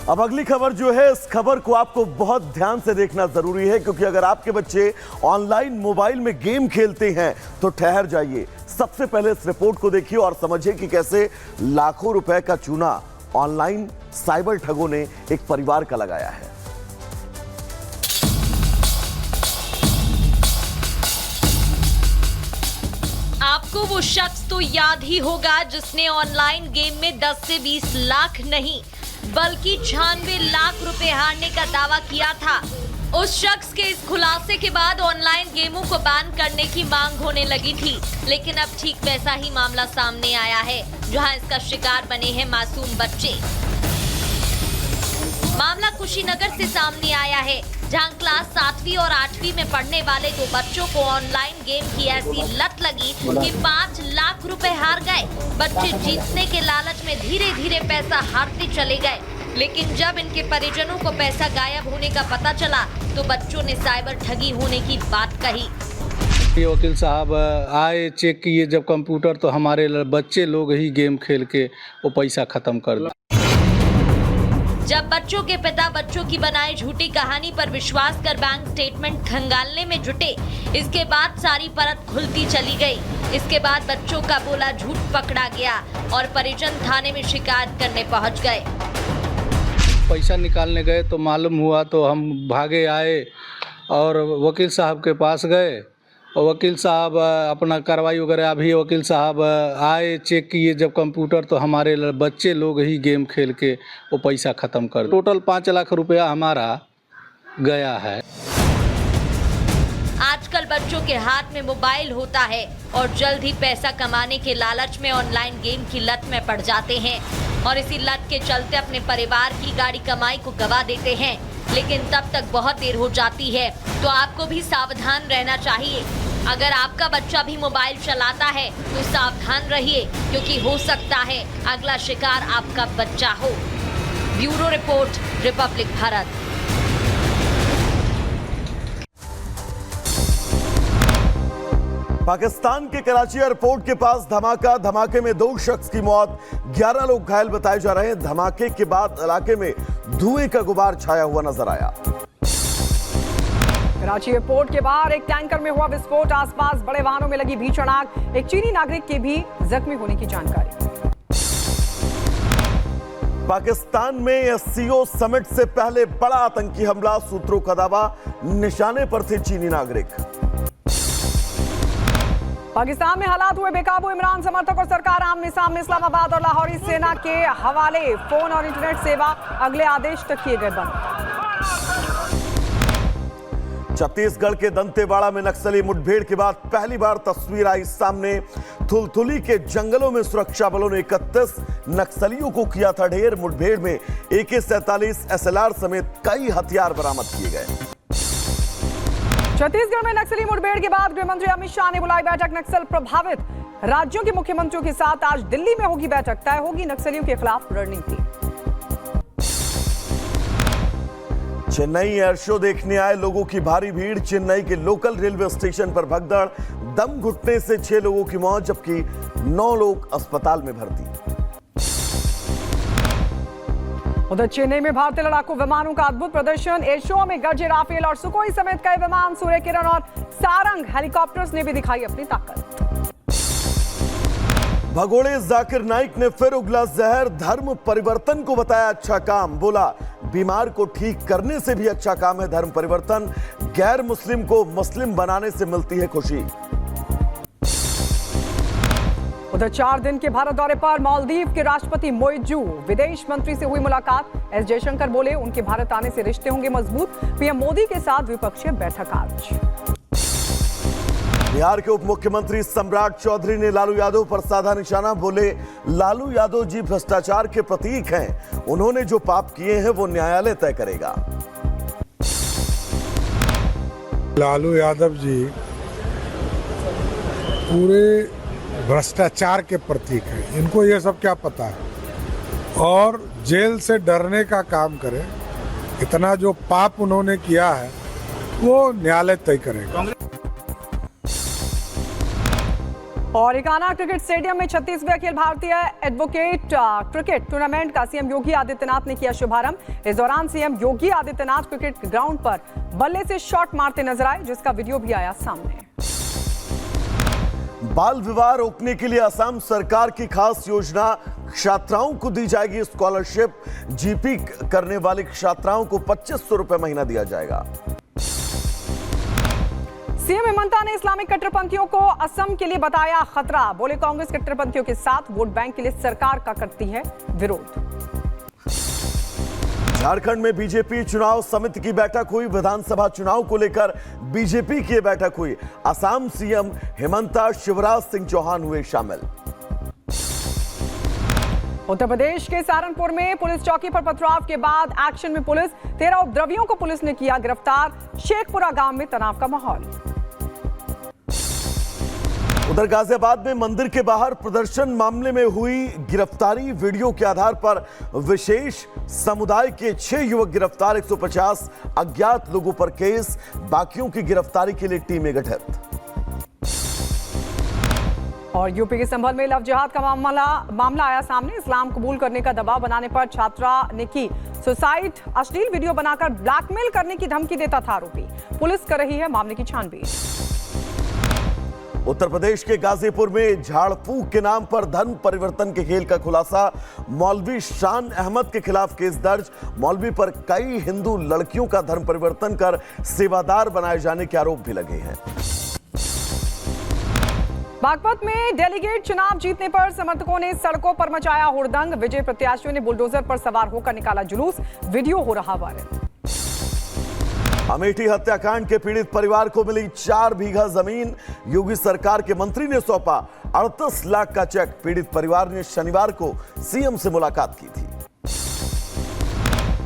अब अगली खबर जो है, इस खबर को आपको बहुत ध्यान से देखना जरूरी है, क्योंकि अगर आपके बच्चे ऑनलाइन मोबाइल में गेम खेलते हैं तो ठहर जाइए। सबसे पहले इस रिपोर्ट को देखिए और समझिए कि कैसे लाखों रुपए का चूना ऑनलाइन साइबर ठगों ने एक परिवार का लगाया है। आपको वो शख्स तो याद ही होगा जिसने ऑनलाइन गेम में 10 से 20 लाख नहीं बल्कि 96 लाख रुपए हारने का दावा किया था। उस शख्स के इस खुलासे के बाद ऑनलाइन गेमों को बैन करने की मांग होने लगी थी, लेकिन अब ठीक वैसा ही मामला सामने आया है, जहां इसका शिकार बने हैं मासूम बच्चे। मामला कुशीनगर से सामने आया है, जहां क्लास 7वीं और 8वीं में पढ़ने वाले 2 बच्चों को ऑनलाइन गेम की ऐसी लत लगी कि 5 लाख रुपए हार गए। बच्चे जीतने के लालच में धीरे धीरे पैसा हारते चले गए, लेकिन जब इनके परिजनों को पैसा गायब होने का पता चला तो बच्चों ने साइबर ठगी होने की बात कही। वकील साहब आए, चेक किए जब कंप्यूटर, तो हमारे बच्चे लोग ही गेम खेल के वो पैसा खत्म कर दिया। जब बच्चों के पिता बच्चों की बनाई झूठी कहानी पर विश्वास कर बैंक स्टेटमेंट खंगालने में जुटे, इसके बाद सारी परत खुलती चली गई। इसके बाद बच्चों का बोला झूठ पकड़ा गया और परिजन थाने में शिकायत करने पहुंच गए। पैसा निकालने गए तो मालूम हुआ, तो हम भागे आए और वकील साहब के पास गए और वकील साहब अपना कार्रवाई वगैरह, अभी वकील साहब आए, चेक किए जब कंप्यूटर, तो हमारे बच्चे लोग ही गेम खेल के वो पैसा ख़त्म कर। टोटल 5 लाख रुपया हमारा गया है। आजकल बच्चों के हाथ में मोबाइल होता है और जल्द ही पैसा कमाने के लालच में ऑनलाइन गेम की लत में पड़ जाते हैं और इसी लत के चलते अपने परिवार की गाड़ी कमाई को गवा देते हैं, लेकिन तब तक बहुत देर हो जाती है। तो आपको भी सावधान रहना चाहिए। अगर आपका बच्चा भी मोबाइल चलाता है तो सावधान रहिए, क्योंकि हो सकता है अगला शिकार आपका बच्चा हो। Bureau report, Republic Bharat. Pakistan के कराची एयरपोर्ट के पास धमाके में 2 शख्स की मौत, 11 लोग घायल बताए जा रहे हैं। धमाके के बाद इलाके में धुएं का गुबार छाया हुआ नजर आया। कराची एयरपोर्ट के बाहर एक टैंकर में हुआ विस्फोट, आसपास बड़े वाहनों में लगी भीषण आग, एक चीनी नागरिक के भी जख्मी होने की जानकारी। पाकिस्तान में एससीओ समिट से पहले बड़ा आतंकी हमला, सूत्रों का दावा निशाने पर थे चीनी नागरिक। पाकिस्तान में हालात हुए बेकाबू, इमरान समर्थक और सरकार आमने सामने, इस्लामाबाद और लाहौरी सेना के हवाले फोन और इंटरनेट सेवा अगले आदेश तक किए गए बंद। छत्तीसगढ़ के दंतेवाड़ा में नक्सली मुठभेड़ के बाद पहली बार तस्वीर आई सामने। थुलथुली के जंगलों में सुरक्षा बलों ने 31 नक्सलियों को किया था ढेर। मुठभेड़ में AK-47 SLR समेत कई हथियार बरामद किए गए। छत्तीसगढ़ में नक्सली मुठभेड़ के बाद गृह मंत्री अमित शाह ने बुलाई बैठक। नक्सल प्रभावित राज्यों के मुख्यमंत्रियों के साथ आज दिल्ली में होगी बैठक, तय होगी नक्सलियों के खिलाफ रणनीति। चेन्नई एयर शो देखने आए लोगों की भारी भीड़, चेन्नई के लोकल रेलवे स्टेशन पर भगदड़, दम घुटने से 6 लोगों की मौत जबकि 9 लोग अस्पताल में भर्ती। उधर चेन्नई में भारतीय लड़ाकू विमानों का अद्भुत प्रदर्शन, एयर शो में गरजे राफेल और सुखोई समेत कई विमान, सूर्य किरण और सारंग हेलीकॉप्टर्स ने भी दिखाई अपनी ताकत। भगोड़े जाकिर नाइक ने फिर उगला जहर, धर्म परिवर्तन को बताया अच्छा काम, बोला बीमार को ठीक करने से भी अच्छा काम है धर्म परिवर्तन, गैर मुस्लिम को मुस्लिम बनाने से मिलती है खुशी। उधर 4 दिन के भारत दौरे पर मालदीव के राष्ट्रपति मोइजू, विदेश मंत्री से हुई मुलाकात। एस जयशंकर बोले उनके भारत आने से रिश्ते होंगे मजबूत। पीएम मोदी के साथ द्विपक्षीय बैठक आज। बिहार के उप मुख्यमंत्री सम्राट चौधरी ने लालू यादव पर साधा निशाना, बोले लालू यादव जी भ्रष्टाचार के प्रतीक हैं, उन्होंने जो पाप किए हैं वो न्यायालय तय करेगा। लालू यादव जी पूरे भ्रष्टाचार के प्रतीक हैं, इनको ये सब क्या पता है, और जेल से डरने का काम करें। इतना जो पाप उन्होंने किया है वो न्यायालय तय करेगा। और इकाना क्रिकेट स्टेडियम में 36वें Akhil Bharatiya advocate cricket tournament का सीएम योगी आदित्यनाथ ने किया शुभारंभ। इस दौरान CM Yogi Adityanath cricket ground पर बल्ले से शॉट मारते नजर आए, जिसका वीडियो भी आया सामने। बाल विवाह रोकने के लिए असम सरकार की खास योजना, छात्राओं को दी जाएगी स्कॉलरशिप। जीपी करने वाली छात्राओं को 2500 रुपए महीना दिया जाएगा। सीएम हेमंता ने इस्लामिक कट्टरपंथियों को असम के लिए बताया खतरा। बोले कांग्रेस कट्टरपंथियों के साथ वोट बैंक के लिए सरकार का करती है विरोध। झारखंड में बीजेपी चुनाव समिति की बैठक हुई। विधानसभा चुनाव को लेकर बीजेपी की बैठक हुई। असम सीएम हेमंता शिवराज सिंह चौहान हुए शामिल। उत्तर प्रदेश के सहारनपुर में पुलिस चौकी पर पथराव के बाद एक्शन में पुलिस। 13 उपद्रवियों को पुलिस ने किया गिरफ्तार। शेखपुरा गांव में तनाव का माहौल। उधर गाजियाबाद में मंदिर के बाहर प्रदर्शन मामले में हुई गिरफ्तारी। वीडियो के आधार पर विशेष समुदाय के 6 युवक गिरफ्तार। 150 अज्ञात लोगों पर केस। बाकियों की गिरफ्तारी के लिए टीमें गठित। और यूपी के संभल में लव जिहाद का मामला आया सामने। इस्लाम कबूल करने का दबाव बनाने पर छात्रा ने की सुसाइड। अश्लील वीडियो बनाकर ब्लैकमेल करने की धमकी देता था आरोपी। पुलिस कर रही है मामले की छानबीन। उत्तर प्रदेश के गाजीपुर में झाड़ फूंक के नाम पर धर्म परिवर्तन के खेल का खुलासा। मौलवी शान अहमद के खिलाफ केस दर्ज। मौलवी पर कई हिंदू लड़कियों का धर्म परिवर्तन कर सेवादार बनाए जाने के आरोप भी लगे हैं। बागपत में डेलीगेट चुनाव जीतने पर समर्थकों ने सड़कों पर मचाया हुड़दंग। विजय प्रत्याशियों ने बुलडोजर पर सवार होकर निकाला जुलूस। वीडियो हो रहा वायरल। अमेठी हत्याकांड के पीड़ित परिवार को मिली 4 बीघा जमीन। योगी सरकार के मंत्री ने सौंपा 38 लाख का चेक। पीड़ित परिवार ने शनिवार को सीएम से मुलाकात की थी।